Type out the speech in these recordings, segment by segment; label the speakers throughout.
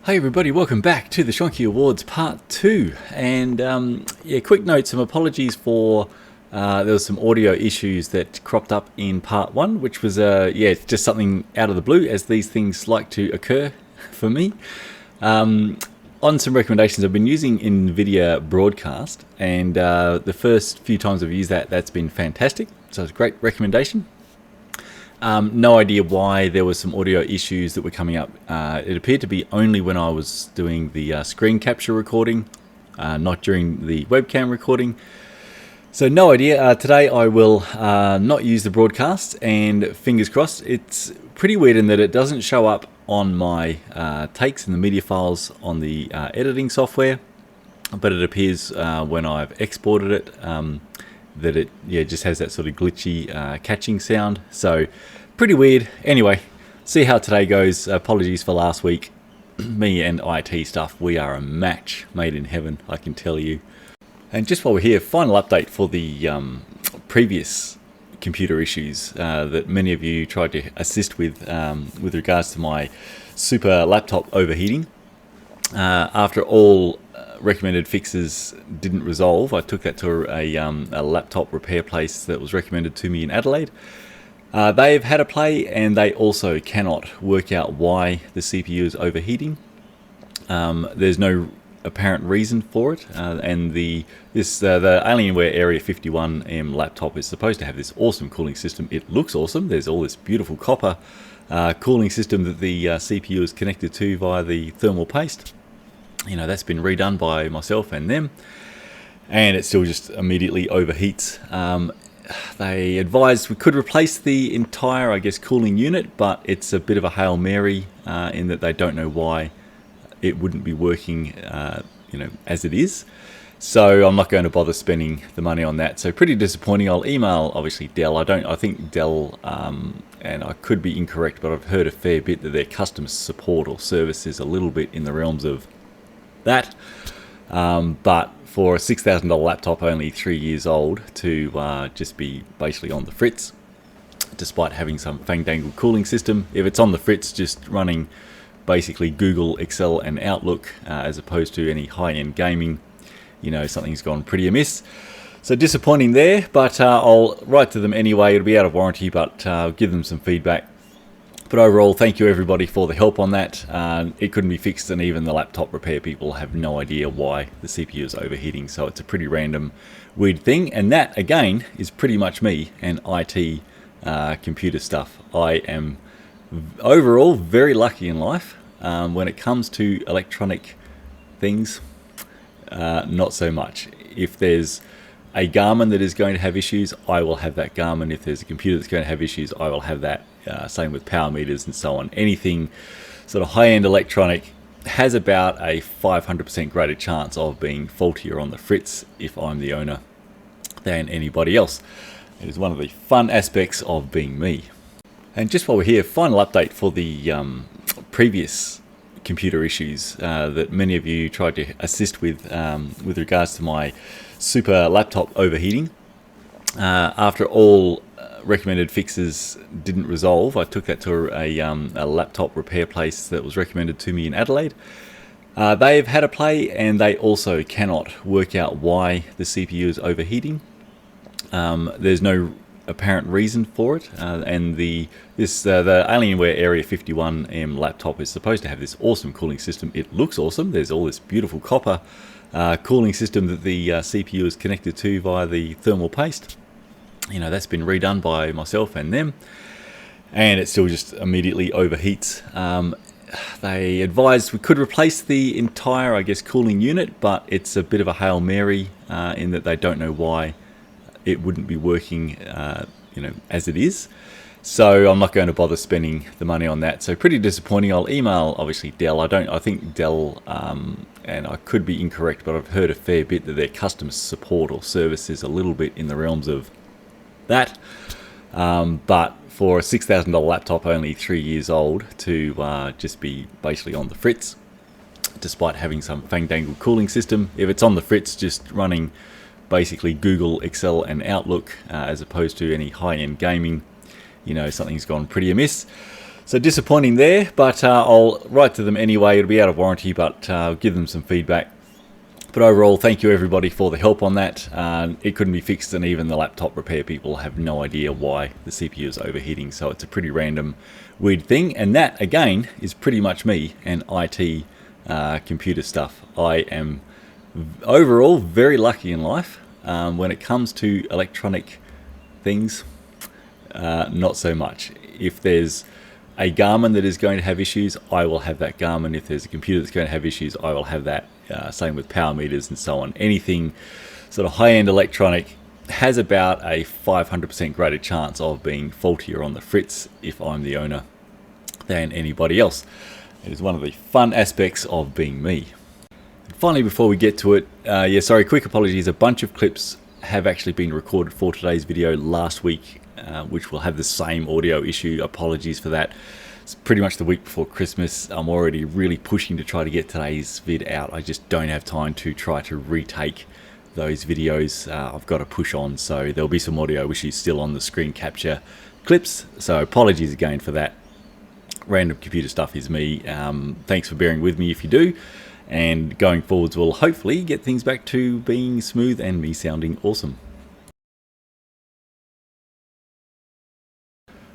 Speaker 1: Hey everybody, welcome back to the Shonky Awards Part 2. And quick note, some apologies for there was some audio issues that cropped up in Part 1, which was just something out of the blue, as these things like to occur for me. On some recommendations, I've been using NVIDIA Broadcast, and the first few times I've used that's been fantastic. So it's a great recommendation. No idea why there was some audio issues that were coming up. It appeared to be only when I was doing the screen capture recording, not during the webcam recording. So no idea. Today I will not use the broadcast, and fingers crossed. It's pretty weird in that it doesn't show up on my takes in the media files on the editing software, but it appears when I've exported it that it just has that sort of glitchy catching sound. So pretty weird. Anyway, see how today goes. Apologies for last week. Me and IT stuff, we are a match made in heaven, I can tell you. And just while we're here, final update for the previous computer issues that many of you tried to assist with regards to my super laptop overheating. After all recommended fixes didn't resolve, I took that to a laptop repair place that was recommended to me in Adelaide. They've had a play, and they also cannot work out why the CPU is overheating. There's no apparent reason for it, and the Alienware Area 51M laptop is supposed to have this awesome cooling system. It looks awesome. There's all this beautiful copper cooling system that the CPU is connected to via the thermal paste. You know, that's been redone by myself and them, and it still just immediately overheats. They advised we could replace the entire, cooling unit, but it's a bit of a Hail Mary in that they don't know why it wouldn't be working, as it is. So I'm not going to bother spending the money on that. So pretty disappointing. I'll email, obviously, Dell. I think Dell, and I could be incorrect, but I've heard a fair bit that their customer support or service is a little bit in the realms of that. But for a $6,000 laptop, only 3 years old, to just be basically on the fritz, despite having some fandangled cooling system. If it's on the fritz, just running basically Google, Excel, and Outlook, as opposed to any high-end gaming, something's gone pretty amiss. So disappointing there, but I'll write to them anyway. It'll be out of warranty, but give them some feedback. But overall, thank you everybody for the help on that. It couldn't be fixed, and even the laptop repair people have no idea why the CPU is overheating. So it's a pretty random, weird thing. And that, again, is pretty much me and IT computer stuff. I am overall very lucky in life. When it comes to electronic things, not so much. If there's a Garmin that is going to have issues, I will have that Garmin. If there's a computer that's going to have issues, I will have that. Same with power meters and so on. Anything sort of high-end electronic has about a 500% greater chance of being faultier on the fritz if I'm the owner than anybody else. It is one of the fun aspects of being me. And just while we're here, final update for the previous computer issues that many of you tried to assist with regards to my super laptop overheating. After all recommended fixes didn't resolve, I took that to a laptop repair place that was recommended to me in Adelaide. They've had a play, and they also cannot work out why the CPU is overheating. There's no apparent reason for it, and the Alienware Area 51M laptop is supposed to have this awesome cooling system. It looks awesome. There's all this beautiful copper cooling system that the CPU is connected to via the thermal paste. That's been redone by myself and them, and it still just immediately overheats. They advised we could replace the entire, cooling unit, but it's a bit of a Hail Mary in that they don't know why it wouldn't be working, as it is. So I'm not going to bother spending the money on that. So pretty disappointing. I'll email, obviously, Dell. I think Dell, and I could be incorrect, but I've heard a fair bit that their customer support or service is a little bit in the realms of that. But for a $6,000 laptop, only 3 years old, to just be basically on the fritz, despite having some fandangled cooling system. If it's on the fritz, just running basically Google, Excel, and Outlook, as opposed to any high-end gaming, something's gone pretty amiss. So disappointing there, but I'll write to them anyway. It'll be out of warranty, but I'll give them some feedback. But overall, thank you everybody for the help on that. It couldn't be fixed, and even the laptop repair people have no idea why the CPU is overheating. So it's a pretty random, weird thing. And that, again, is pretty much me and IT computer stuff. I am overall very lucky in life. When it comes to electronic things, not so much. If there's a Garmin that is going to have issues, I will have that Garmin. If there's a computer that's going to have issues, I will have that. Same with power meters and so on. Anything sort of high-end electronic has about a 500% greater chance of being faultier on the fritz if I'm the owner than anybody else. It is one of the fun aspects of being me. And finally, before we get to it, quick apologies. A bunch of clips have actually been recorded for today's video last week, which will have the same audio issue. Apologies for that. It's pretty much the week before Christmas. I'm already really pushing to try to get today's vid out. I just don't have time to try to retake those videos. I've got to push on, so there'll be some audio issues still on the screen capture clips. So apologies again for that. Random computer stuff is me. Thanks for bearing with me if you do. And going forwards, we'll hopefully get things back to being smooth and me sounding awesome.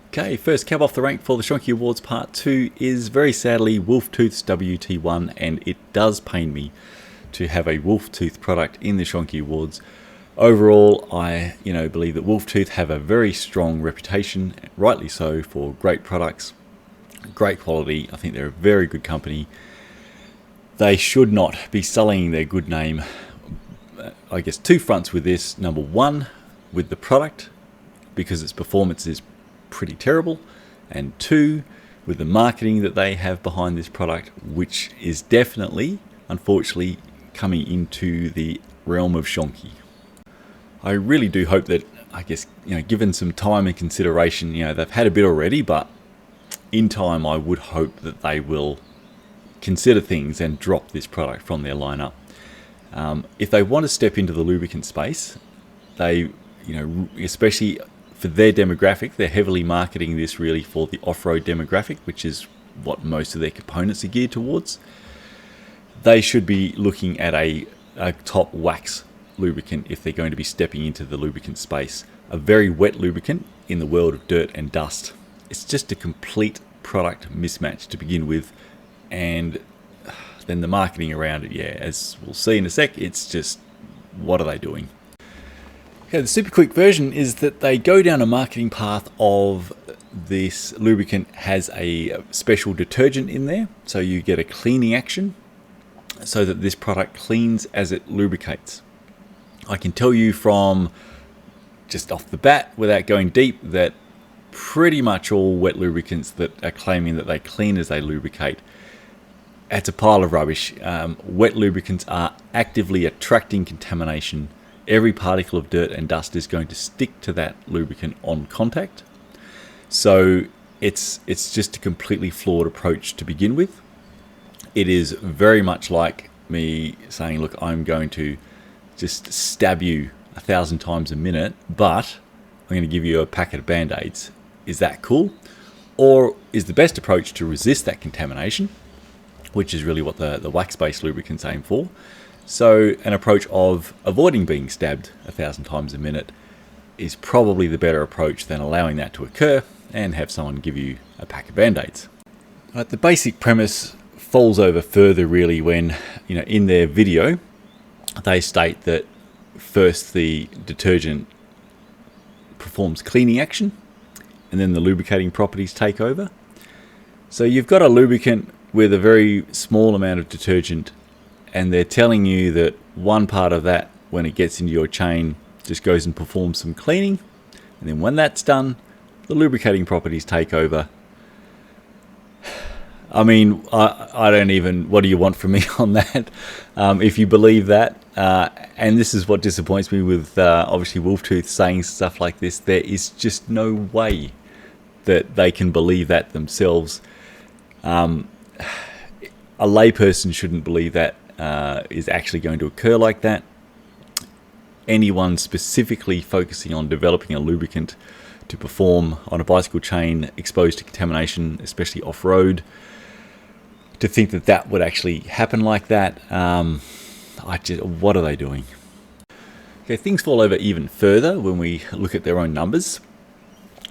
Speaker 1: Okay, first cab off the rank for the Shonky Awards Part 2 is very sadly Wolftooth's WT1, and it does pain me to have a Wolftooth product in the Shonky Awards. Overall, I believe that Wolftooth have a very strong reputation, rightly so, for great products, great quality. I think they're a very good company. They should not be sullying their good name. I guess two fronts with this. Number one, with the product, because its performance is pretty terrible, and two, with the marketing that they have behind this product, which is definitely, unfortunately, coming into the realm of Shonky. I really do hope that, given some time and consideration, they've had a bit already, but in time I would hope that they will consider things and drop this product from their lineup. If they want to step into the lubricant space, they, especially for their demographic, they're heavily marketing this really for the off-road demographic, which is what most of their components are geared towards. They should be looking at a top wax lubricant if they're going to be stepping into the lubricant space. A very wet lubricant in the world of dirt and dust. It's just a complete product mismatch to begin with, and then the marketing around it, as we'll see in a sec, it's just, what are they doing? Okay, the super quick version is that they go down a marketing path of this lubricant has a special detergent in there, so you get a cleaning action so that this product cleans as it lubricates. I can tell you from just off the bat, without going deep, that pretty much all wet lubricants that are claiming that they clean as they lubricate, it's a pile of rubbish. Wet lubricants are actively attracting contamination. Every particle of dirt and dust is going to stick to that lubricant on contact. So it's just a completely flawed approach to begin with. It is very much like me saying, look, I'm going to just stab you 1,000 times a minute, but I'm going to give you a packet of Band-Aids. Is that cool? Or is the best approach to resist that contamination, which is really what the wax-based lubricants aim for? So an approach of avoiding being stabbed 1,000 times a minute is probably the better approach than allowing that to occur and have someone give you a pack of Band-Aids. The basic premise falls over further really when, in their video, they state that first the detergent performs cleaning action and then the lubricating properties take over. So you've got a lubricant with a very small amount of detergent, and they're telling you that one part of that, when it gets into your chain, just goes and performs some cleaning, and then when that's done, the lubricating properties take over. I mean, I don't even, what do you want from me on that? If you believe that, and this is what disappoints me with obviously Wolftooth saying stuff like this, there is just no way that they can believe that themselves. A layperson shouldn't believe that is actually going to occur like that. Anyone specifically focusing on developing a lubricant to perform on a bicycle chain exposed to contamination, especially off-road. To think that that would actually happen like that, what are they doing? Okay, things fall over even further when we look at their own numbers.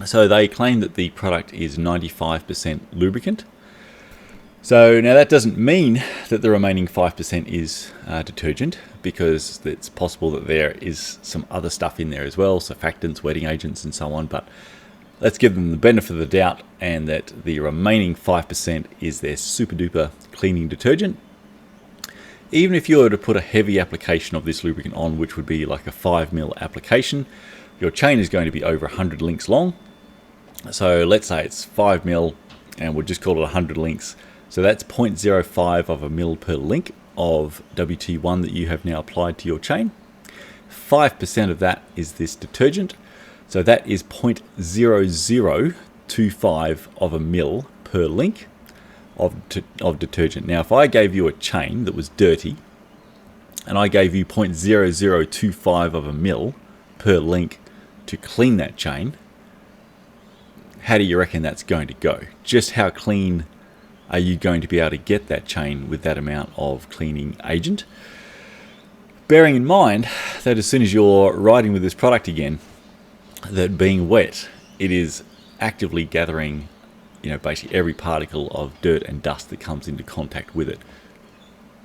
Speaker 1: So they claim that the product is 95% lubricant. So now that doesn't mean that the remaining 5% is detergent, because it's possible that there is some other stuff in there as well, surfactants, wetting agents and so on, but let's give them the benefit of the doubt and that the remaining 5% is their super duper cleaning detergent. Even if you were to put a heavy application of this lubricant on, which would be like a 5mm application, your chain is going to be over 100 links long. So let's say it's 5mm and we'll just call it 100 links. So that's 0.05 of a mil per link of WT1 that you have now applied to your chain. 5% of that is this detergent. So that is 0.0025 of a mil per link of detergent. Now, if I gave you a chain that was dirty and I gave you 0.0025 of a mil per link to clean that chain, how do you reckon that's going to go? Just how clean are you going to be able to get that chain with that amount of cleaning agent? Bearing in mind that as soon as you're riding with this product again, that being wet, it is actively gathering, basically every particle of dirt and dust that comes into contact with it.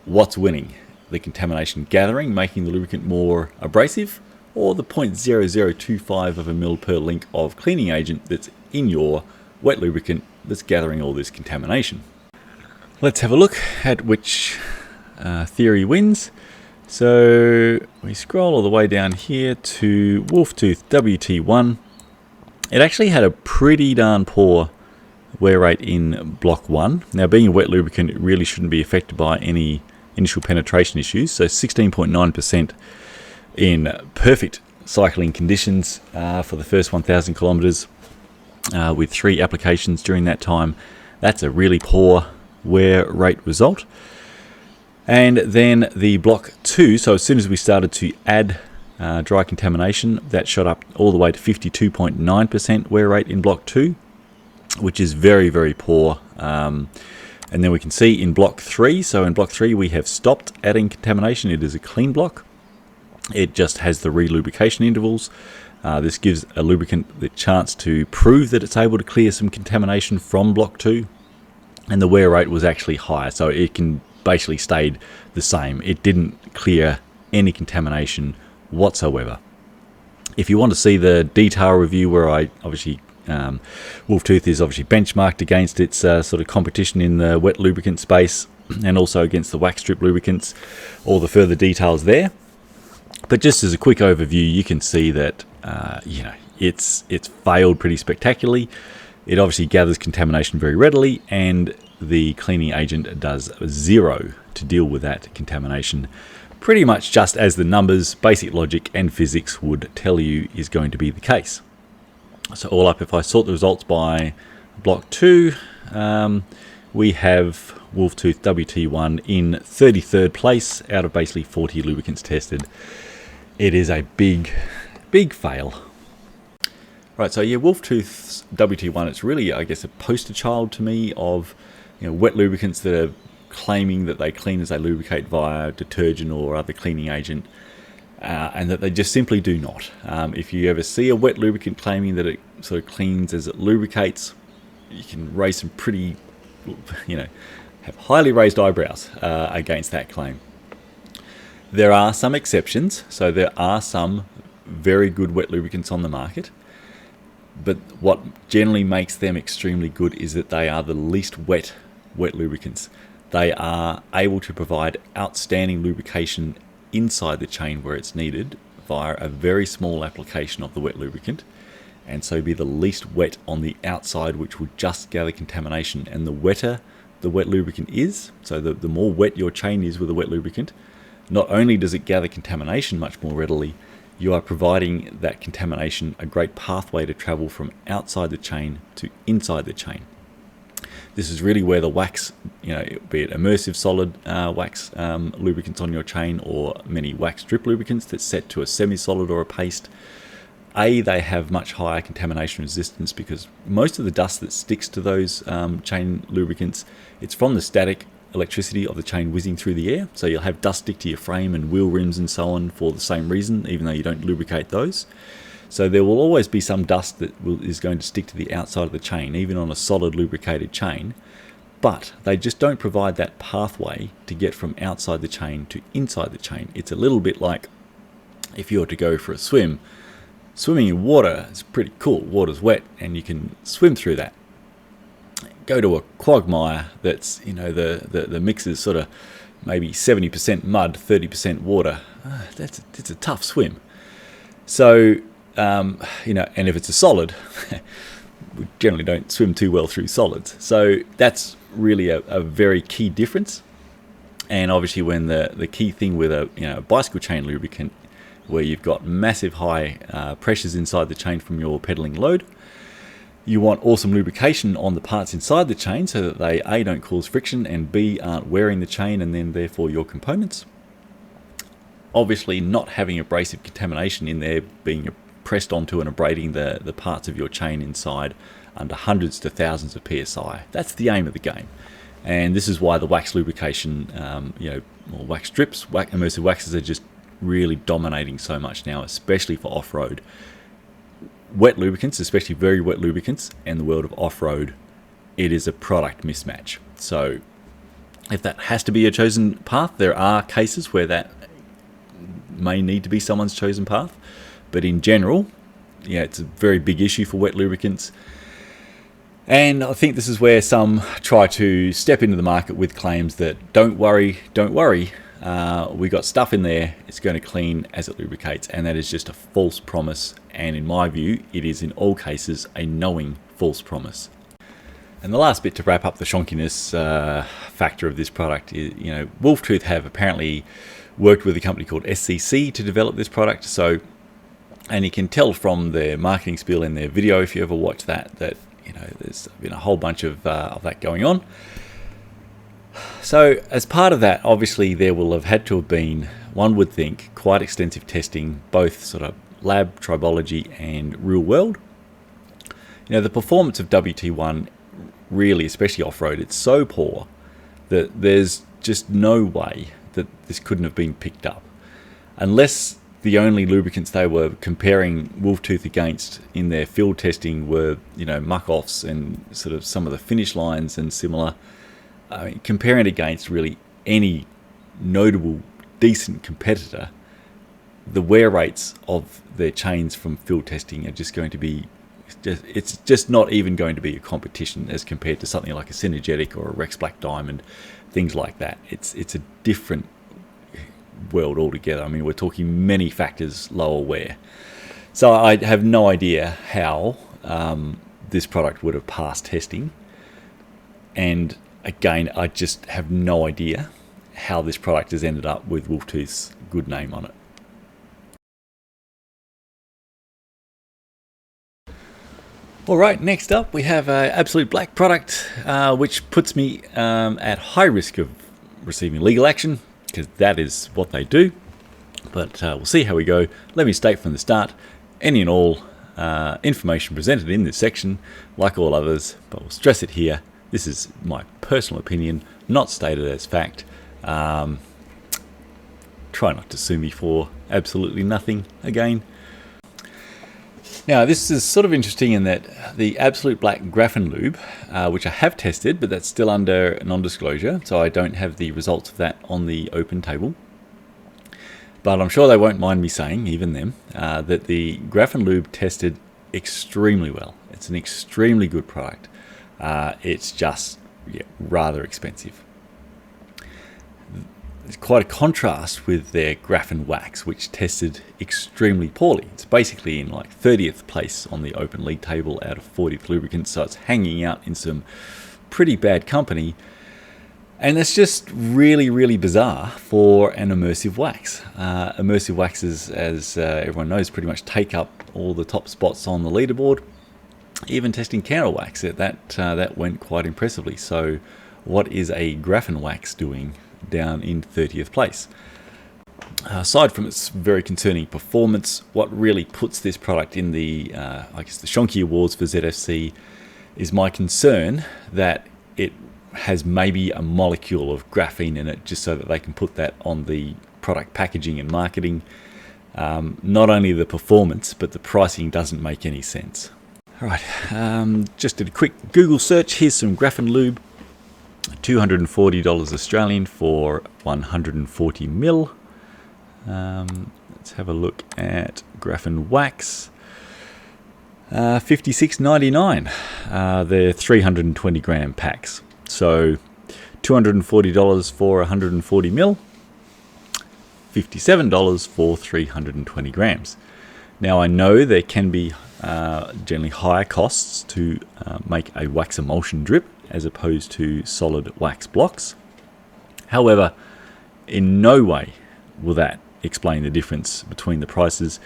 Speaker 1: What's winning? The contamination gathering, making the lubricant more abrasive, or the 0.0025 of a mil per link of cleaning agent that's in your wet lubricant that's gathering all this contamination? Let's have a look at which theory wins. So we scroll all the way down here to Wolftooth WT1. It actually had a pretty darn poor wear rate in block 1. Now, being a wet lubricant, it really shouldn't be affected by any initial penetration issues. So 16.9% in perfect cycling conditions for the first 1,000 kilometers with 3 applications during that time. That's a really poor wear rate result. And then the block 2, so as soon as we started to add dry contamination, that shot up all the way to 52.9% wear rate in block 2, which is very, very poor. And then we can see in block 3, so in block 3 we have stopped adding contamination. It is a clean block. It just has the re-lubrication intervals. This gives a lubricant the chance to prove that it's able to clear some contamination from block 2. And the wear rate was actually higher, so it can basically stayed the same. It didn't clear any contamination whatsoever. If you want to see the detail review where I obviously Wolftooth is obviously benchmarked against its sort of competition in the wet lubricant space and also against the wax strip lubricants, all the further details there. But just as a quick overview, you can see that it's failed pretty spectacularly. It obviously gathers contamination very readily, and the cleaning agent does 0 to deal with that contamination, pretty much just as the numbers, basic logic and physics would tell you is going to be the case. So all up, if I sort the results by block 2, we have Wolftooth WT1 in 33rd place out of basically 40 lubricants tested. It is a big fail. Right, so yeah, Wolftooth's WT1, it's really, I guess, a poster child to me of wet lubricants that are claiming that they clean as they lubricate via detergent or other cleaning agent, and that they just simply do not. If you ever see a wet lubricant claiming that it sort of cleans as it lubricates, you can raise some pretty, have highly raised eyebrows against that claim. There are some exceptions, so there are some very good wet lubricants on the market. But what generally makes them extremely good is that they are the least wet lubricants. They are able to provide outstanding lubrication inside the chain where it's needed via a very small application of the wet lubricant, and so be the least wet on the outside, which will just gather contamination. And the wetter the wet lubricant is, so the more wet your chain is with a wet lubricant, not only does it gather contamination much more readily, you are providing that contamination a great pathway to travel from outside the chain to inside the chain. This is really where the wax, be it immersive solid wax lubricants on your chain or many wax strip lubricants that's set to a semi-solid or a paste, They have much higher contamination resistance because most of the dust that sticks to those chain lubricants, it's from the static electricity of the chain whizzing through the air. So you'll have dust stick to your frame and wheel rims and so on for the same reason, even though you don't lubricate those. So there will always be some dust that is going to stick to the outside of the chain, even on a solid lubricated chain. But they just don't provide that pathway to get from outside the chain to inside the chain. It's a little bit like if you were to go for a swim. Swimming in water is pretty cool. Water's wet and you can swim through that. Go to a quagmire that's, the mix is sort of maybe 70% mud, 30% water. It's a tough swim. So, and if it's a solid, we generally don't swim too well through solids. So that's really a very key difference. And obviously when the key thing with a bicycle chain lubricant, where you've got massive high pressures inside the chain from your pedaling load, you want awesome lubrication on the parts inside the chain so that they A, don't cause friction, and B, aren't wearing the chain and then therefore your components. Obviously not having abrasive contamination in there being pressed onto and abrading the parts of your chain inside under hundreds to thousands of psi. That's the aim of the game. And this is why the wax lubrication, or wax strips, immersive waxes are just really dominating so much now, especially for off-road. Wet lubricants, especially very wet lubricants, and the world of off-road, it is a product mismatch. So if that has to be a chosen path, there are cases where that may need to be someone's chosen path. But in general, it's a very big issue for wet lubricants. And I think this is where some try to step into the market with claims that don't worry, we got stuff in there, it's going to clean as it lubricates, and that is just a false promise. And in my view, it is in all cases a knowing false promise. And the last bit to wrap up the shonkiness factor of this product is, Wolftooth have apparently worked with a company called SCC to develop this product. So, and you can tell from their marketing spiel in their video, if you ever watch that there's been a whole bunch of that going on. So as part of that, obviously there will have had to have been, one would think, quite extensive testing, both sort of lab, tribology and real world. The performance of WT1 really, especially off-road, it's so poor that there's just no way that this couldn't have been picked up. Unless the only lubricants they were comparing Wolftooth against in their field testing were, muck-offs and sort of some of the finish lines and similar. I mean, comparing it against really any notable, decent competitor, the wear rates of their chains from field testing are just going to be, it's just not even going to be a competition as compared to something like a Synergetic or a Rex Black Diamond, things like that. It's a different world altogether. I mean, we're talking many factors lower wear. So I have no idea how this product would have passed testing. And again, I just have no idea how this product has ended up with Wolftooth's good name on it. Alright, next up we have an Absolute Black product, which puts me at high risk of receiving legal action, because that is what they do. But we'll see how we go. Let me state from the start, any and all information presented in this section, like all others, but we'll stress it here, this is my personal opinion, not stated as fact. Try not to sue me for absolutely nothing again. Now, this is sort of interesting in that the Absolute Black Graphen Lube, which I have tested, but that's still under non-disclosure, so I don't have the results of that on the open table. But I'm sure they won't mind me saying, even them, that the Graphen Lube tested extremely well. It's an extremely good product. It's just rather expensive. There's quite a contrast with their Graphenwax, which tested extremely poorly. It's basically in like 30th place on the open league table out of 40th lubricants, so it's hanging out in some pretty bad company. And it's just really, really bizarre for an immersive wax. Immersive waxes, as everyone knows, pretty much take up all the top spots on the leaderboard. Even testing counter wax, that went quite impressively. So what is a Graphenwax doing down in 30th place? Aside from its very concerning performance, what really puts this product in the, I guess, the Shonky Awards for ZFC is my concern that it has maybe a molecule of graphene in it, just so that they can put that on the product packaging and marketing. Not only the performance, but the pricing doesn't make any sense. All right, just did a quick Google search. Here's some Graphene Lube, $240 Australian for 140 mil. Let's have a look at Graphenwax. $56.99. They're 320 gram packs. So $240 for 140 mil, $57 for 320 grams. Now I know there can be generally higher costs to make a wax emulsion drip as opposed to solid wax blocks. However, in no way will that explain the difference between the prices.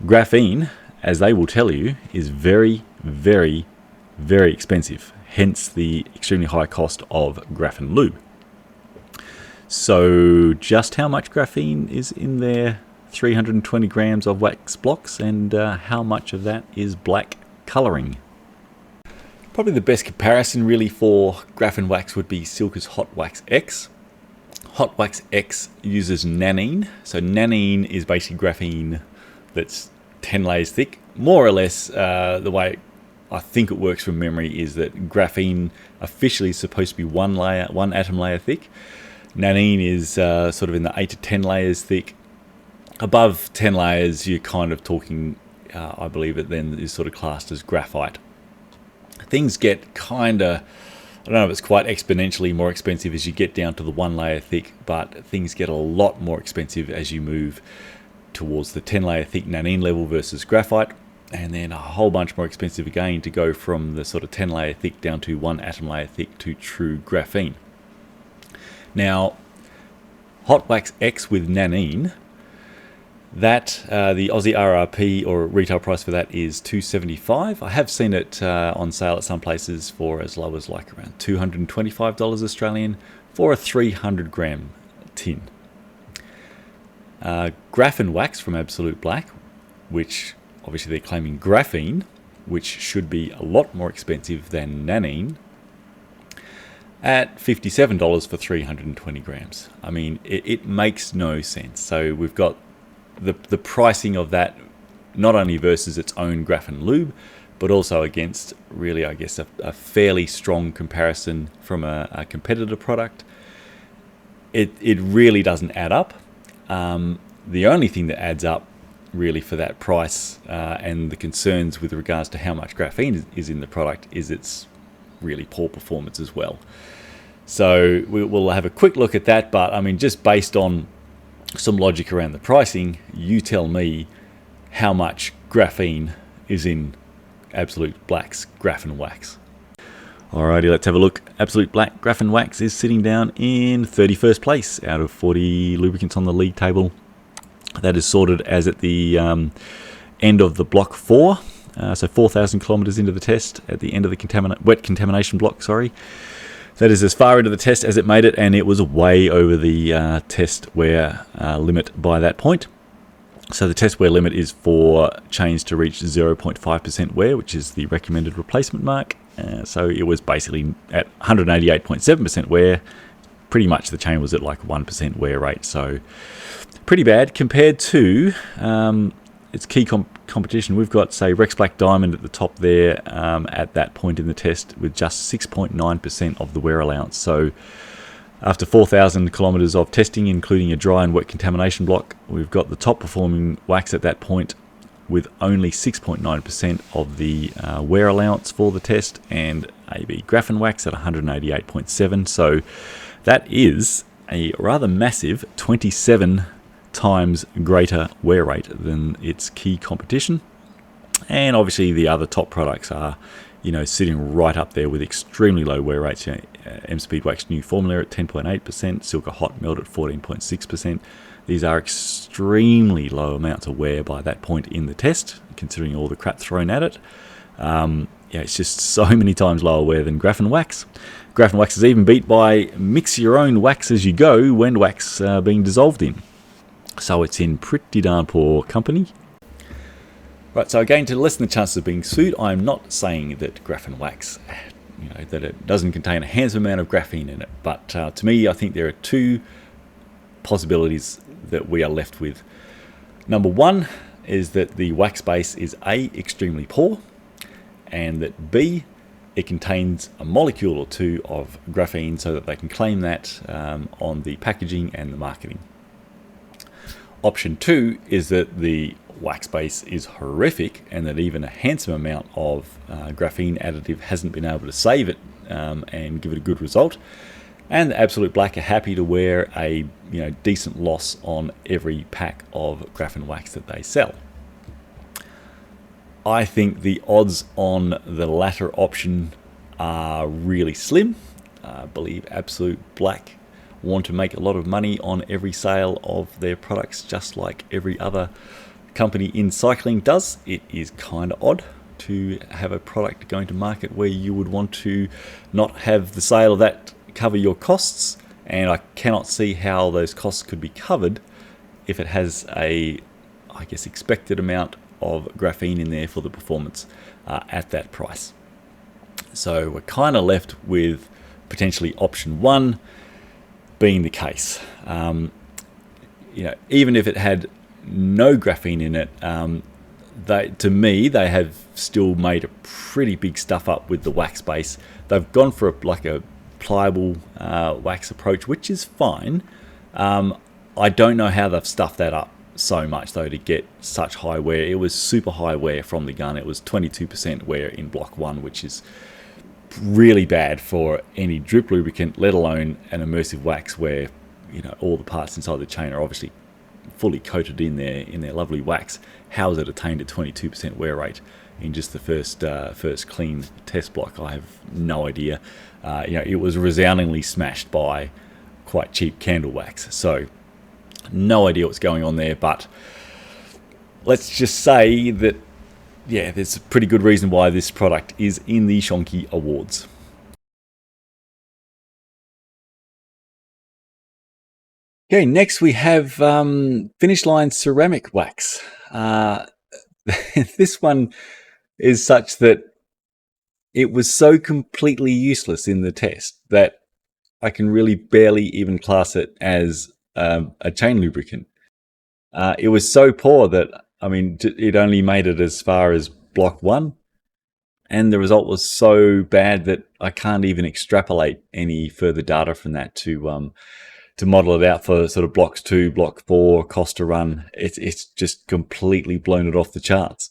Speaker 1: Graphene, as they will tell you, is very, very, very expensive, hence the extremely high cost of Graphene Lube. So just how much graphene is in their 320 grams of wax blocks, and how much of that is black colouring? Probably the best comparison really for Graphenwax would be Silka's Hot Wax X. Hot Wax X uses nanine. So nanine is basically graphene that's 10 layers thick. More or less, the way I think it works from memory is that graphene officially is supposed to be one atom layer thick. Nanine is sort of in the 8 to 10 layers thick. Above 10 layers, you're kind of talking, I believe it then is sort of classed as graphite. Things get kind of, I don't know if it's quite exponentially more expensive as you get down to the 1 layer thick, but things get a lot more expensive as you move towards the 10 layer thick nanine level versus graphite, and then a whole bunch more expensive again to go from the sort of 10 layer thick down to 1 atom layer thick to true graphene. Now, Hot Wax X with nanine, that the Aussie RRP or retail price for that is $275. I have seen it on sale at some places for as low as like around $225 Australian for a 300 gram tin. Graphenwax from Absolute Black, which obviously they're claiming graphene, which should be a lot more expensive than nanine, at $57 for 320 grams. I mean, it makes no sense. So we've got the pricing of that not only versus its own Graphene Lube, but also against really, I guess, a fairly strong comparison from a competitor product. It really doesn't add up. The only thing that adds up really for that price and the concerns with regards to how much graphene is in the product is its really poor performance as well. So we'll have a quick look at that, but I mean, just based on some logic around the pricing, you tell me how much graphene is in Absolute Black's Graphenwax. Alrighty, let's have a look. Absolute Black Graphenwax is sitting down in 31st place out of 40 lubricants on the league table. That is sorted as at the end of the block 4, so 4,000 kilometers into the test at the end of the wet contamination block, sorry. That is as far into the test as it made it, and it was way over the test wear limit by that point. So the test wear limit is for chains to reach 0.5% wear, which is the recommended replacement mark. So it was basically at 188.7% wear. Pretty much the chain was at like 1% wear rate, so pretty bad compared to its key competition. We've got, say, Rex Black Diamond at the top there at that point in the test with just 6.9% of the wear allowance. So after 4,000 kilometers of testing, including a dry and wet contamination block, we've got the top performing wax at that point with only 6.9% of the wear allowance for the test, and AB Graphenwax at 188.7. So that is a rather massive 27 times greater wear rate than its key competition. And obviously the other top products are, you know, sitting right up there with extremely low wear rates. You know, M Speed Wax New Formula at 10.8%, Silka Hot Melt at 14.6%. These are extremely low amounts of wear by that point in the test, considering all the crap thrown at it. Yeah, it's just so many times lower wear than Graphenwax. Graphenwax is even beat by mix your own wax as you go when wax being dissolved in. So it's in pretty darn poor company. Right, so again, to lessen the chances of being sued, I'm not saying that Graphenwax, that it doesn't contain a handsome amount of graphene in it. But to me, I think there are two possibilities that we are left with. Number one is that the wax base is A, extremely poor, and that B, it contains a molecule or two of graphene so that they can claim that on the packaging and the marketing. Option two is that the wax base is horrific and that even a handsome amount of graphene additive hasn't been able to save it and give it a good result. And the Absolute Black are happy to wear a decent loss on every pack of Graphenwax that they sell. I think the odds on the latter option are really slim. I believe Absolute Black want to make a lot of money on every sale of their products, just like every other company in cycling does. It is kind of odd to have a product going to market where you would want to not have the sale of that cover your costs, and I cannot see how those costs could be covered if it has a, expected amount of graphene in there for the performance at that price. So we're kind of left with potentially option one being the case. Even if it had no graphene in it, to me, they have still made a pretty big stuff up with the wax base. They've gone for a pliable wax approach, which is fine. I don't know how they've stuffed that up so much though to get such high wear. It was super high wear from the gun. It was 22% wear in block 1, which is really bad for any drip lubricant, let alone an immersive wax where all the parts inside the chain are obviously fully coated in their lovely wax. How has it attained a 22% wear rate in just the first clean test block? I have no idea. It was resoundingly smashed by quite cheap candle wax. So no idea what's going on there, but let's just say that there's a pretty good reason why this product is in the Shonky Awards. Okay, next we have Finish Line ceramic wax. This one is such that it was so completely useless in the test that I can really barely even class it as a chain lubricant. It was so poor that, it only made it as far as block 1, and the result was so bad that I can't even extrapolate any further data from that to model it out for sort of blocks 2, block 4, cost to run. It's just completely blown it off the charts.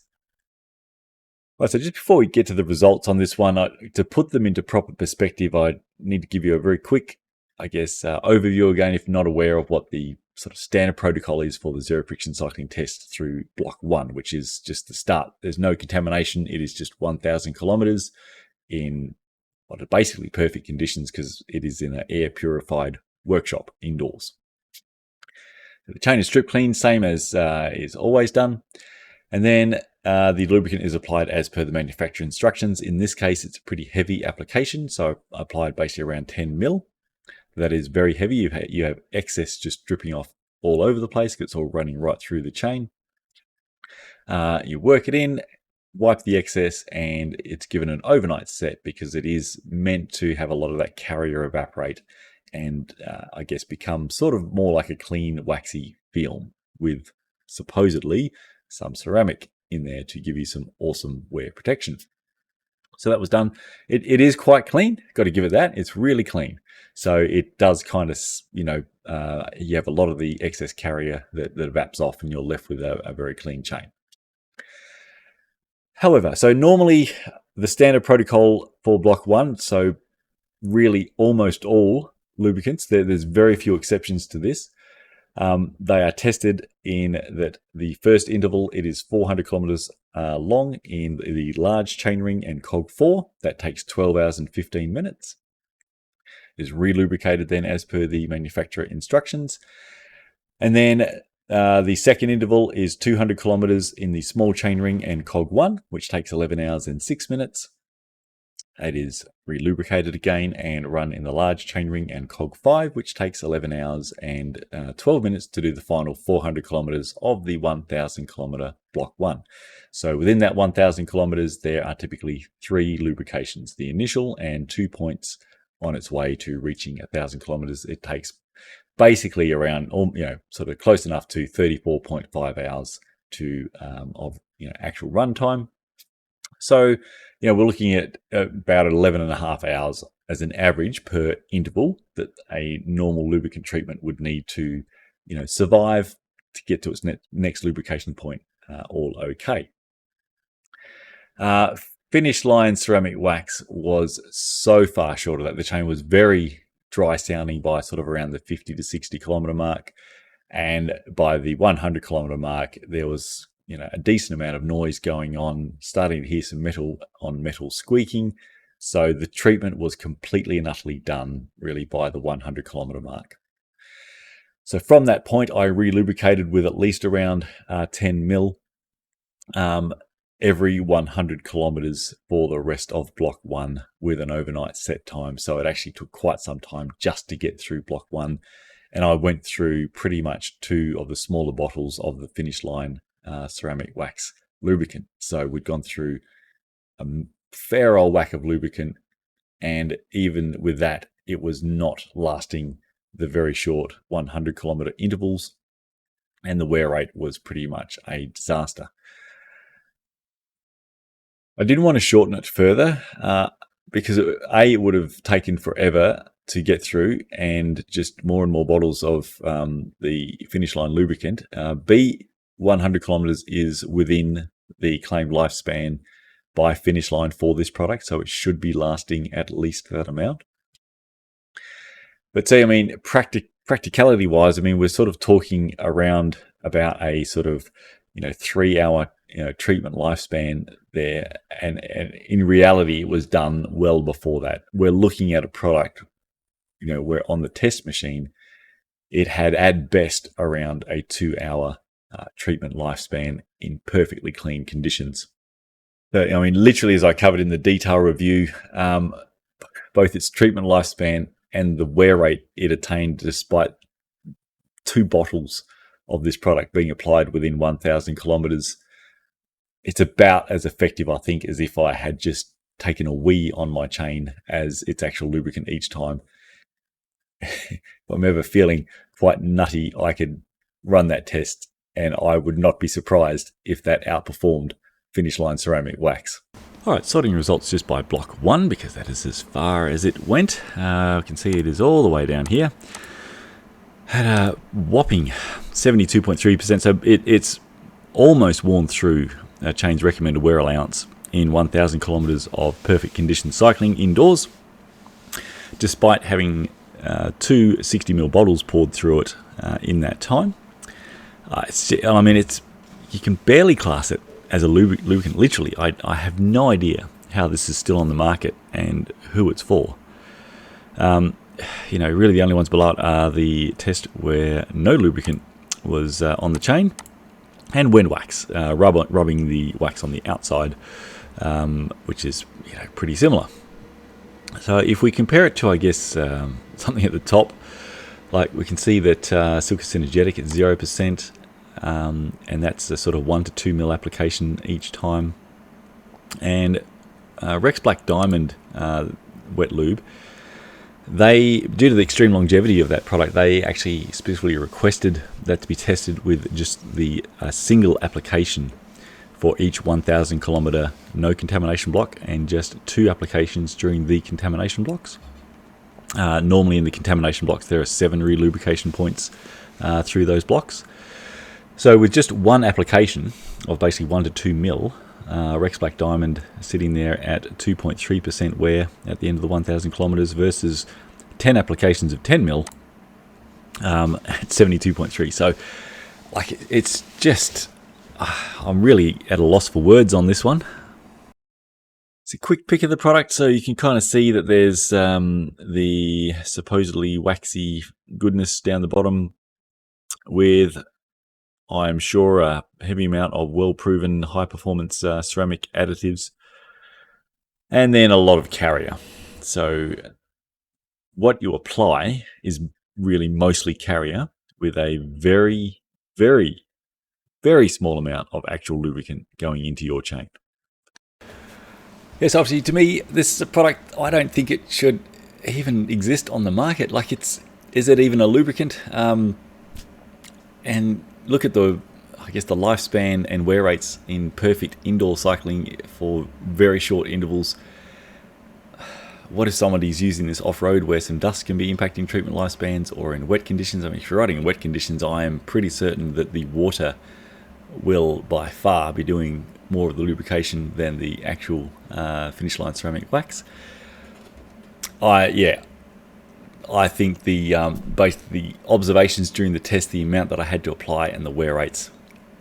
Speaker 1: Right, so just before we get to the results on this one, to put them into proper perspective, I need to give you a very quick, overview again, if not aware of what the sort of standard protocol is for the zero friction cycling test through block 1, which is just the start. There's no contamination. It is just 1,000 kilometers in what are basically perfect conditions because it is in an air purified workshop indoors. The chain is strip clean, same as is always done. And then the lubricant is applied as per the manufacturer instructions. In this case, it's a pretty heavy application, so I applied basically around 10 mil. That is very heavy. You have excess just dripping off all over the place because it's all running right through the chain. You work it in, wipe the excess, and it's given an overnight set because it is meant to have a lot of that carrier evaporate and become sort of more like a clean waxy film with supposedly some ceramic in there to give you some awesome wear protection. So that was done. It is quite clean. Got to give it that. It's really clean. So it does kind of, you have a lot of the excess carrier that evaps off and you're left with a very clean chain. However, so normally the standard protocol for block 1, so really almost all lubricants, there's very few exceptions to this. They are tested in that the first interval, it is 400 kilometers long in the large chainring and cog 4. That takes 12 hours and 15 minutes. It is relubricated then as per the manufacturer instructions. And then the second interval is 200 kilometers in the small chainring and cog 1, which takes 11 hours and 6 minutes. It is re-lubricated again and run in the large chainring and cog 5, which takes 11 hours and 12 minutes to do the final 400 kilometers of the 1,000 kilometer block 1. So within that 1,000 kilometers, there are typically 3 lubrications, the initial and 2 points on its way to reaching 1,000 kilometers. It takes basically around, sort of close enough to 34.5 hours to of actual run time. So, we're looking at about 11.5 hours as an average per interval that a normal lubricant treatment would need to, survive to get to its next lubrication point all okay. Finish line ceramic wax was so far short of that. The chain was very dry sounding by sort of around the 50 to 60 kilometer mark. And by the 100 kilometer mark, there was a decent amount of noise going on, starting to hear some metal on metal squeaking. So the treatment was completely and utterly done really by the 100 kilometer mark. So from that point, I re-lubricated with at least around 10 mil every 100 kilometers for the rest of block 1 with an overnight set time. So it actually took quite some time just to get through block 1. And I went through pretty much 2 of the smaller bottles of the finish line ceramic wax lubricant. So we'd gone through a fair old whack of lubricant, and even with that, it was not lasting the very short 100 kilometer intervals, and the wear rate was pretty much a disaster. I didn't want to shorten it further because it would have taken forever to get through, and just more and more bottles of the finish line lubricant. B, 100 kilometers is within the claimed lifespan by finish line for this product, so it should be lasting at least that amount. But see, practicality wise, we're sort of talking around about a sort of 3-hour treatment lifespan there, and in reality it was done well before that. We're looking at a product where on the test machine it had at best around a 2-hour treatment lifespan in perfectly clean conditions. So literally, as I covered in the detail review, both its treatment lifespan and the wear rate it attained despite 2 bottles of this product being applied within 1,000 kilometers, it's about as effective, I think, as if I had just taken a wee on my chain as its actual lubricant each time. If I'm ever feeling quite nutty, I could run that test, and I would not be surprised if that outperformed finish line ceramic wax. Alright, sorting results just by block 1, because that is as far as it went. You can see it is all the way down here. Had a whopping 72.3%, so it's almost worn through a chain's recommended wear allowance in 1,000 kilometers of perfect condition cycling indoors, despite having 2 60ml bottles poured through it in that time. You can barely class it as a lubricant. Literally, I have no idea how this is still on the market and who it's for. Really the only ones below it are the test where no lubricant was on the chain, and wind wax, rubbing the wax on the outside, which is pretty similar. So if we compare it to, I guess, something at the top, like we can see that Silk is synergetic at 0%, and that's a sort of 1 to 2 mil application each time. And Rex Black Diamond wet lube, due to the extreme longevity of that product, they actually specifically requested that to be tested with just the single application for each 1,000 kilometer no contamination block, and just 2 applications during the contamination blocks. Normally in the contamination blocks there are 7 re-lubrication points through those blocks. So with just 1 application of basically 1 to 2 mil, Rex Black Diamond sitting there at 2.3% wear at the end of the 1,000 kilometers versus 10 applications of 10 mil at 72.3. So it's just, I'm really at a loss for words on this one. It's a quick pick of the product, so you can kind of see that there's the supposedly waxy goodness down the bottom with, I'm sure, a heavy amount of well-proven high-performance ceramic additives. and then a lot of carrier. So what you apply is really mostly carrier with a very, very, very small amount of actual lubricant going into your chain. Yes, obviously, to me, this is a product I don't think it should even exist on the market. Like, is it even a lubricant? And look at the lifespan and wear rates in perfect indoor cycling for very short intervals. What if somebody's using this off-road where some dust can be impacting treatment lifespans, or in wet conditions? I mean, if you're riding in wet conditions, I am pretty certain that the water will by far be doing more of the lubrication than the actual finish line ceramic wax. I think both the observations during the test, the amount that I had to apply, and the wear rates,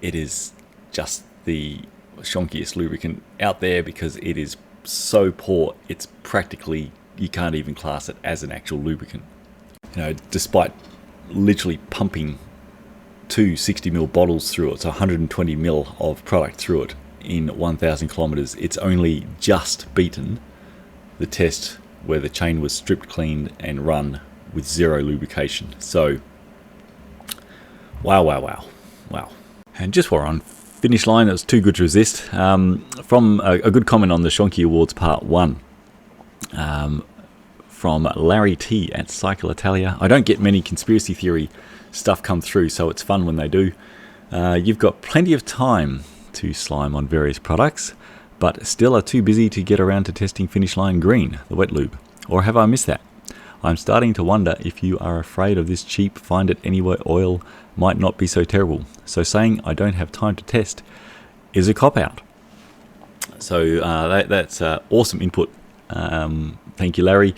Speaker 1: it is just the shonkiest lubricant out there, because it is so poor. It's practically, you can't even class it as an actual lubricant. You know, despite literally pumping two 60ml bottles through it, so 120ml of product through it in 1,000 kilometers, it's only just beaten the test where the chain was stripped, cleaned, and run with zero lubrication. So, wow. And just while we're on finish line, it was too good to resist. From a good comment on the Shonky Awards Part 1, from Larry T at Cycle Italia. I don't get many conspiracy theory stuff come through, so it's fun when they do. You've got plenty of time to slime on various products, but still are too busy to get around to testing Finish Line Green, the wet lube. Or have I missed that? I'm starting to wonder if you are afraid of this cheap find it anywhere oil might not be so terrible. So saying I don't have time to test is a cop-out. So that's awesome input. Thank you, Larry.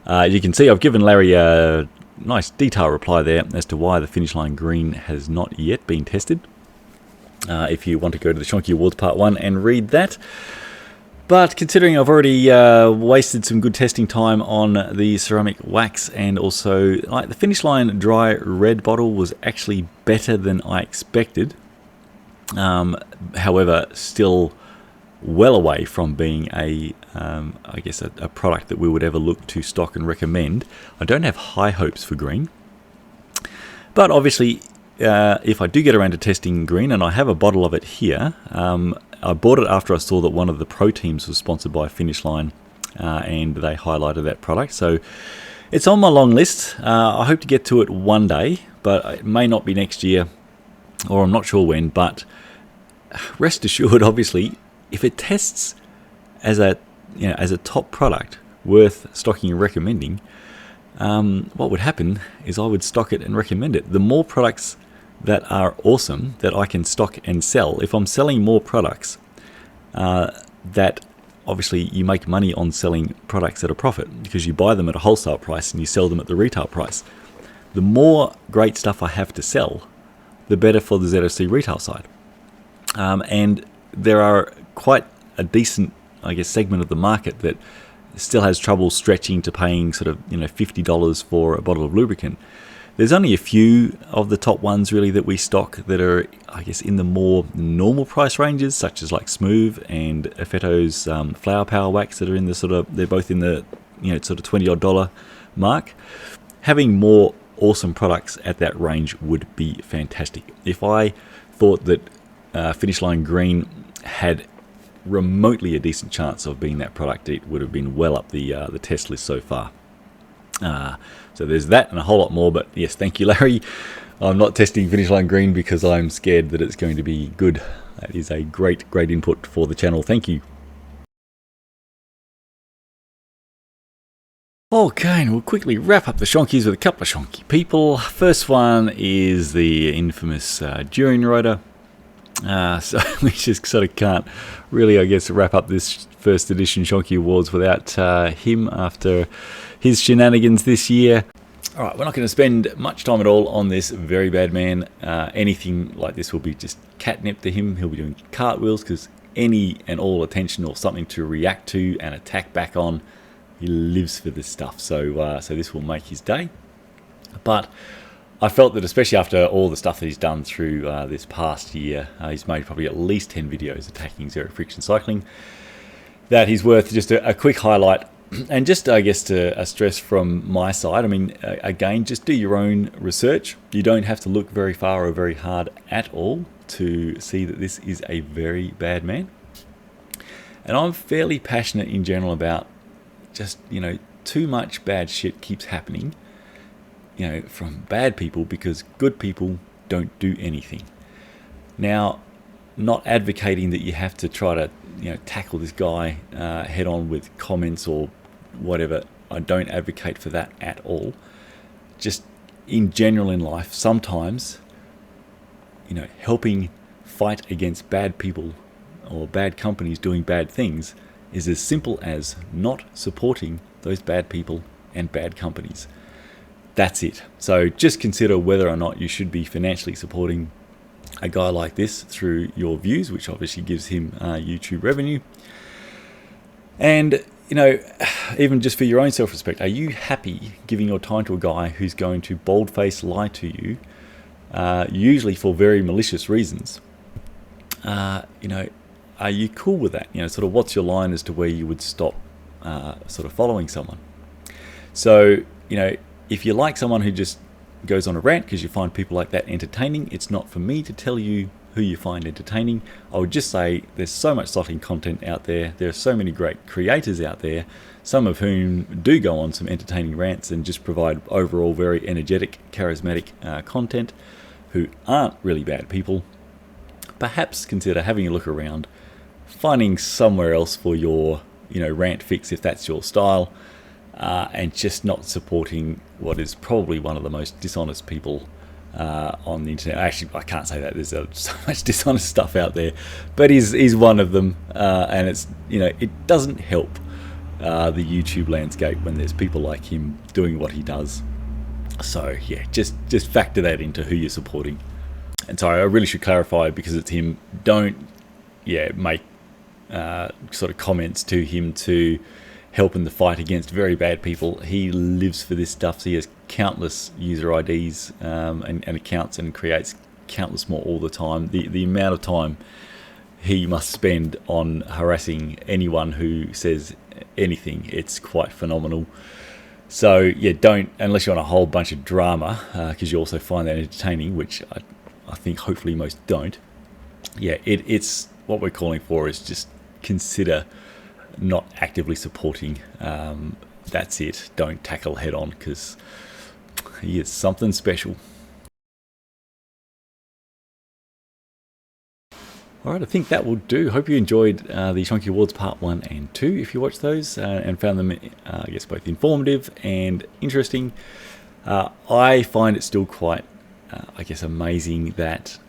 Speaker 1: You can see I've given Larry a nice detailed reply there as to why the Finish Line Green has not yet been tested. If you want to go to the Shonky Awards Part 1 and read that. But considering I've already wasted some good testing time on the ceramic wax, and also like the Finish Line dry red bottle was actually better than I expected. However, still well away from being a product that we would ever look to stock and recommend. I don't have high hopes for green. But obviously, if I do get around to testing green, and I have a bottle of it here, I bought it after I saw that one of the pro teams was sponsored by Finish Line, and they highlighted that product. So it's on my long list. I hope to get to it one day, but it may not be next year, or I'm not sure when. But rest assured, obviously, if it tests as a top product worth stocking and recommending, what would happen is I would stock it and recommend it. The more products that are awesome that I can stock and sell, if I'm selling more products, that obviously you make money on selling products at a profit, because you buy them at a wholesale price and you sell them at the retail price. The more great stuff I have to sell, the better for the ZFC retail side. And there are quite a decent, segment of the market that still has trouble stretching to paying sort of $50 for a bottle of lubricant. There's only a few of the top ones really that we stock that are, in the more normal price ranges, such as like Smooth and Effetto's Flower Power Wax, that are in the they're both in the sort of $20 mark. Having more awesome products at that range would be fantastic. If I thought that Finish Line Green had remotely a decent chance of being that product, it would have been well up the test list so far. So there's that and a whole lot more, but yes, thank you, Larry. I'm not testing Finish Line Green because I'm scared that it's going to be good. That is a great input for the channel. Thank you. Okay, and we'll quickly wrap up the Shonkies with a couple of Shonky people. First one is the infamous Durianrider. So we just sort of can't really, wrap up this first edition Shonky Awards without him after his shenanigans this year. Alright, we're not going to spend much time at all on this very bad man. Anything like this will be just catnip to him. He'll be doing cartwheels because any and all attention or something to react to and attack back on, he lives for this stuff. So this will make his day. But I felt that especially after all the stuff that he's done through this past year, he's made probably at least 10 videos attacking zero friction cycling, that he's worth just a quick highlight. And just, I guess, to stress from my side, I mean, again, just do your own research. You don't have to look very far or very hard at all to see that this is a very bad man. And I'm fairly passionate in general about just, too much bad shit keeps happening, from bad people, because good people don't do anything. Now, not advocating that you have to try to, tackle this guy head on with comments or whatever. I don't advocate for that at all. Just in general in life, sometimes, helping fight against bad people or bad companies doing bad things is as simple as not supporting those bad people and bad companies. That's it. So just consider whether or not you should be financially supporting a guy like this through your views, which obviously gives him YouTube revenue. And, even just for your own self-respect, are you happy giving your time to a guy who's going to bold-face lie to you, usually for very malicious reasons? Are you cool with that? Sort of what's your line as to where you would stop sort of following someone? So, if you like someone who just goes on a rant because you find people like that entertaining, it's not for me to tell you who you find entertaining. I would just say there's so much cycling content out there. There are so many great creators out there, some of whom do go on some entertaining rants and just provide overall very energetic, charismatic content, who aren't really bad people. Perhaps consider having a look around, finding somewhere else for your rant fix if that's your style, and just not supporting what is probably one of the most dishonest people on the internet. Actually, I can't say that. There's so much dishonest stuff out there, but he's one of them, and it's it doesn't help the YouTube landscape when there's people like him doing what he does. So yeah, just factor that into who you're supporting. And sorry, I really should clarify, because it's him. Don't make sort of comments to him to help in the fight against very bad people. He lives for this stuff. So he has countless user IDs and accounts, and creates countless more all the time. The amount of time he must spend on harassing anyone who says anything, it's quite phenomenal. So yeah, don't, unless you want a whole bunch of drama, because you also find that entertaining, which I think hopefully most don't. Yeah, it's what we're calling for is just consider not actively supporting. That's it. Don't tackle head on, because he is something special. Alright, I think that will do. Hope you enjoyed the Shonky Awards Part 1 and 2, if you watched those, and found them, I guess, both informative and interesting. I find it still quite, I guess, amazing that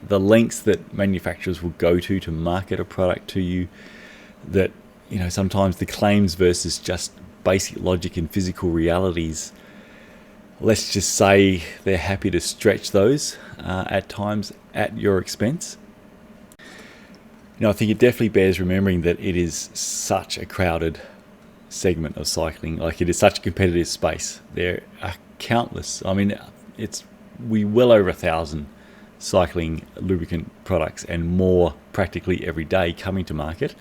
Speaker 1: the lengths that manufacturers will go to market a product to you, that, sometimes the claims versus just basic logic and physical realities, let's just say they're happy to stretch those at times at your expense. I think it definitely bears remembering that it is such a crowded segment of cycling. Like, it is such a competitive space. There are countless, we well over 1,000 cycling lubricant products and more practically every day coming to market,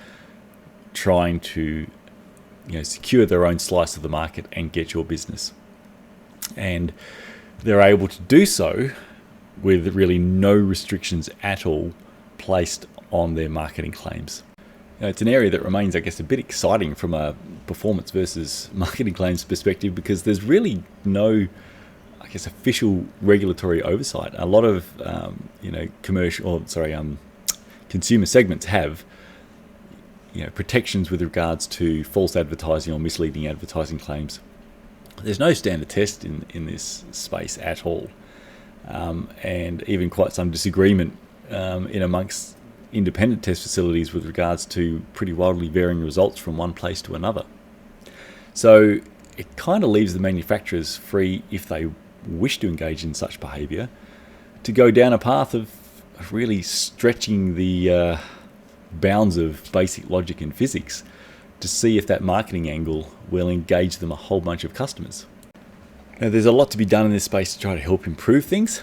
Speaker 1: trying to secure their own slice of the market and get your business. And they're able to do so with really no restrictions at all placed on their marketing claims. It's an area that remains, I guess, a bit exciting from a performance versus marketing claims perspective, because there's really no, I guess, official regulatory oversight. A lot of consumer segments have protections with regards to false advertising or misleading advertising claims. There's no standard test in this space at all, and even quite some disagreement in amongst independent test facilities with regards to pretty wildly varying results from one place to another. So it kind of leaves the manufacturers free, if they wish to engage in such behaviour, to go down a path of really stretching the bounds of basic logic and physics to see if that marketing angle will engage them a whole bunch of customers. Now, there's a lot to be done in this space to try to help improve things,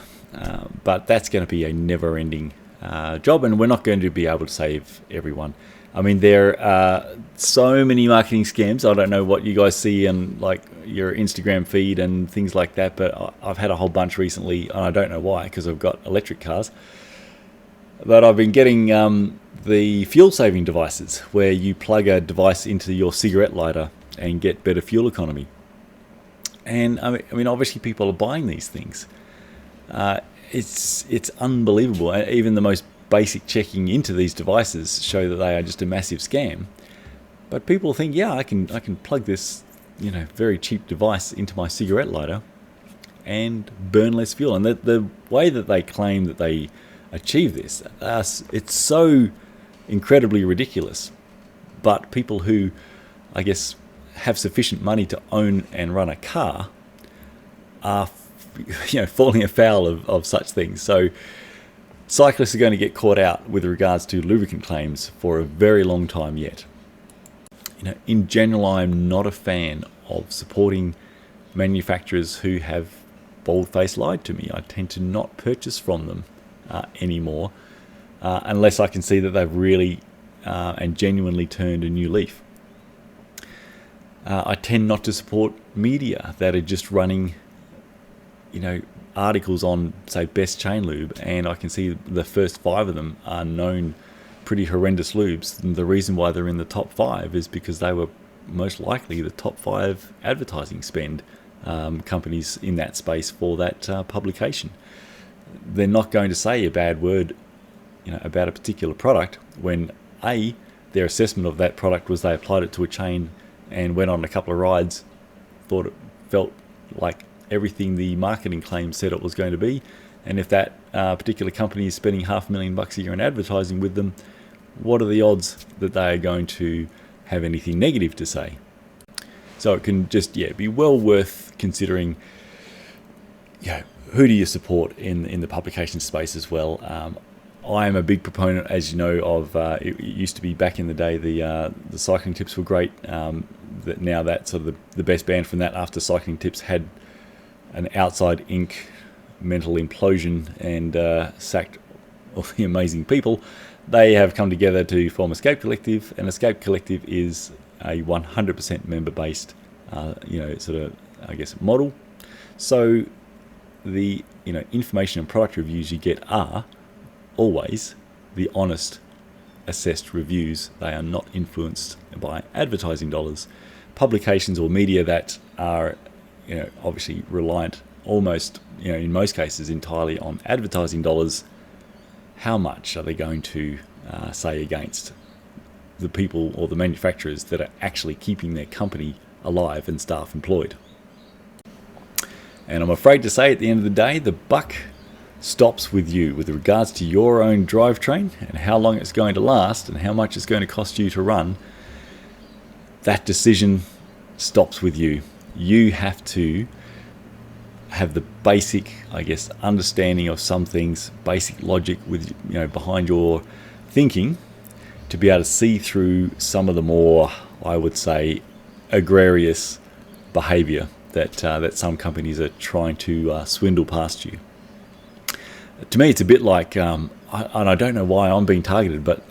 Speaker 1: but that's going to be a never-ending job, and we're not going to be able to save everyone. I mean, there are so many marketing scams. I don't know what you guys see in like your Instagram feed and things like that, but I've had a whole bunch recently, and I don't know why, because I've got electric cars. But I've been getting the fuel-saving devices, where you plug a device into your cigarette lighter and get better fuel economy. And I mean, obviously people are buying these things. It's unbelievable. Even the most basic checking into these devices show that they are just a massive scam. But people think, yeah, I can plug this, very cheap device into my cigarette lighter and burn less fuel. And the way that they claim that they achieve this, it's so incredibly ridiculous. But people who, I guess, have sufficient money to own and run a car are falling afoul of such things. So cyclists are going to get caught out with regards to lubricant claims for a very long time yet. In general, I'm not a fan of supporting manufacturers who have bold-faced lied to me. I tend to not purchase from them anymore unless I can see that they've really and genuinely turned a new leaf. I tend not to support media that are just running, articles on, say, best chain lube, and I can see the first 5 of them are known pretty horrendous lubes. And the reason why they're in the top 5 is because they were most likely the top 5 advertising spend companies in that space for that publication. They're not going to say a bad word, about a particular product when their assessment of that product was they applied it to a chain and went on a couple of rides, thought it felt like everything the marketing claim said it was going to be. And if that particular company is spending $500,000 a year in advertising with them, what are the odds that they are going to have anything negative to say? So it can just be well worth considering, who do you support in the publication space as well. I am a big proponent, as you know, of it used to be back in the day the cycling tips were great. That now that's sort of the best band from that, after cycling tips had an outside ink mental implosion and sacked all the amazing people, they have come together to form Escape Collective, and Escape Collective is a 100% member-based, model. So the information and product reviews you get are always the honest, assessed reviews. They are not influenced by advertising dollars. Publications or media that are, obviously reliant almost, in most cases entirely on advertising dollars, how much are they going to say against the people or the manufacturers that are actually keeping their company alive and staff employed? And I'm afraid to say, at the end of the day, the buck stops with you with regards to your own drivetrain and how long it's going to last and how much it's going to cost you to run. That decision stops with you. You have to have the basic, understanding of some things, basic logic with behind your thinking, to be able to see through some of the more, I would say, egregious behaviour that some companies are trying to swindle past you. To me, it's a bit like, and I don't know why I'm being targeted, but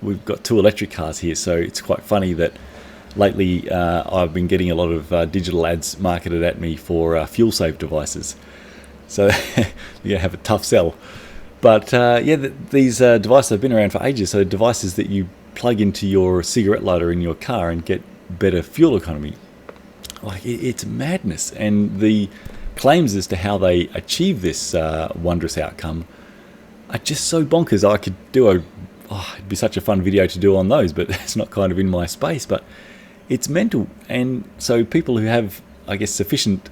Speaker 1: we've got 2 electric cars here, so it's quite funny that lately I've been getting a lot of digital ads marketed at me for fuel save devices. So you're going to have a tough sell. But these devices have been around for ages. So devices that you plug into your cigarette lighter in your car and get better fuel economy. It's madness. And the claims as to how they achieve this wondrous outcome are just so bonkers. I could do it'd be such a fun video to do on those, but it's not kind of in my space. But it's mental. And so people who have, sufficient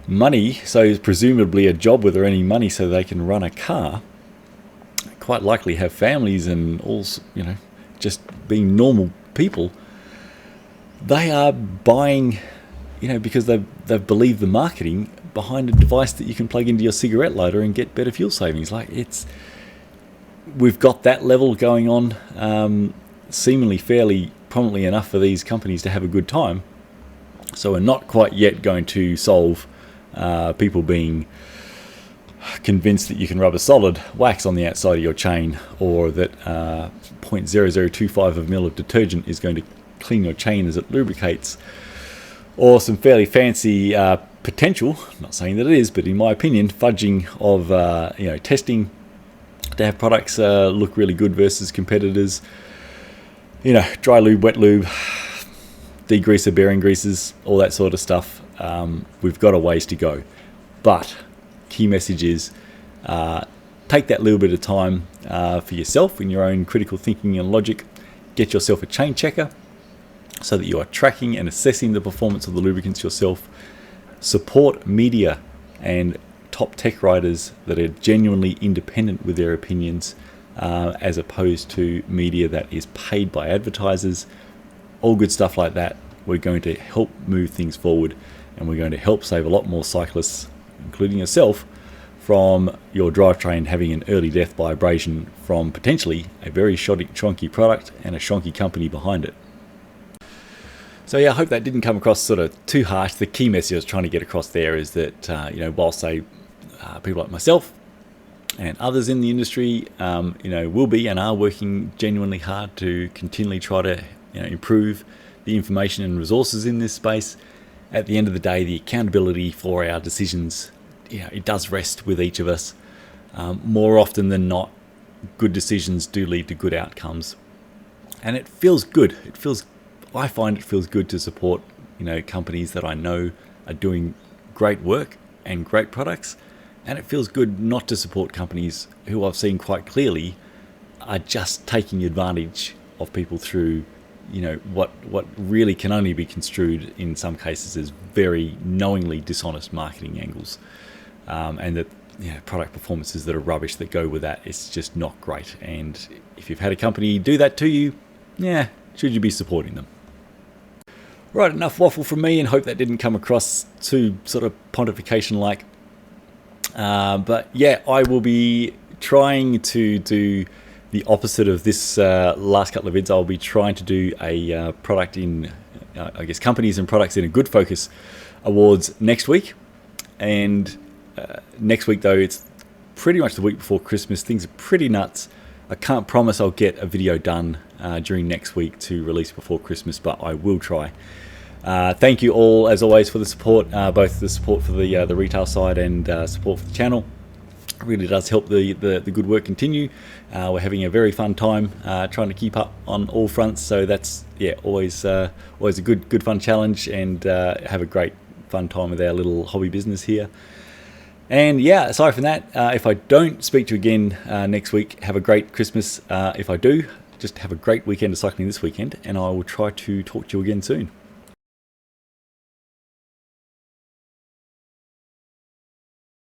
Speaker 1: money, so presumably a job where they're earning money so they can run a car, quite likely have families and all, just being normal people, they are buying, because they've believed the marketing behind a device that you can plug into your cigarette lighter and get better fuel savings. We've got that level going on, seemingly fairly prominently enough for these companies to have a good time. So we're not quite yet going to solve people being convinced that you can rub a solid wax on the outside of your chain, or that 0.0025 of a mil of detergent is going to clean your chain as it lubricates, or some fairly fancy potential, I'm not saying that it is, but in my opinion, fudging of testing to have products look really good versus competitors. Dry lube, wet lube, degreaser, bearing greases, all that sort of stuff. We've got a ways to go, but key message is take that little bit of time for yourself in your own critical thinking and logic. Get yourself a chain checker so that you are tracking and assessing the performance of the lubricants yourself. Support media and top tech writers that are genuinely independent with their opinions, as opposed to media that is paid by advertisers. All good stuff like that. We're going to help move things forward, and we're going to help save a lot more cyclists, including yourself, from your drivetrain having an early death by abrasion from potentially a very shonky product and a shonky company behind it. So yeah, I hope that didn't come across sort of too harsh. The key message I was trying to get across there is that whilst people like myself and others in the industry will be and are working genuinely hard to continually try to improve the information and resources in this space, at the end of the day, the accountability for our decisions, it does rest with each of us. More often than not, good decisions do lead to good outcomes, and it feels good. I find it feels good to support companies that I know are doing great work and great products, and it feels good not to support companies who I've seen quite clearly are just taking advantage of people through what really can only be construed in some cases as very knowingly dishonest marketing angles, and that product performances that are rubbish that go with that. It's just not great. And if you've had a company do that to you, should you be supporting them? Right, enough waffle from me, and hope that didn't come across too sort of pontification like. But yeah, I will be trying to do the opposite of this last couple of vids. I'll be trying to do a product in, companies and products in a good focus awards next week. And next week, though, it's pretty much the week before Christmas. Things are pretty nuts. I can't promise I'll get a video done during next week to release before Christmas, but I will try. Thank you all, as always, for the support, both the support for the retail side and support for the channel. It really does help the good work continue. We're having a very fun time trying to keep up on all fronts, so that's always a good fun challenge, and have a great fun time with our little hobby business here. And yeah, aside from that, if I don't speak to you again next week, have a great Christmas. If I do, just have a great weekend of cycling this weekend, and I will try to talk to you again soon.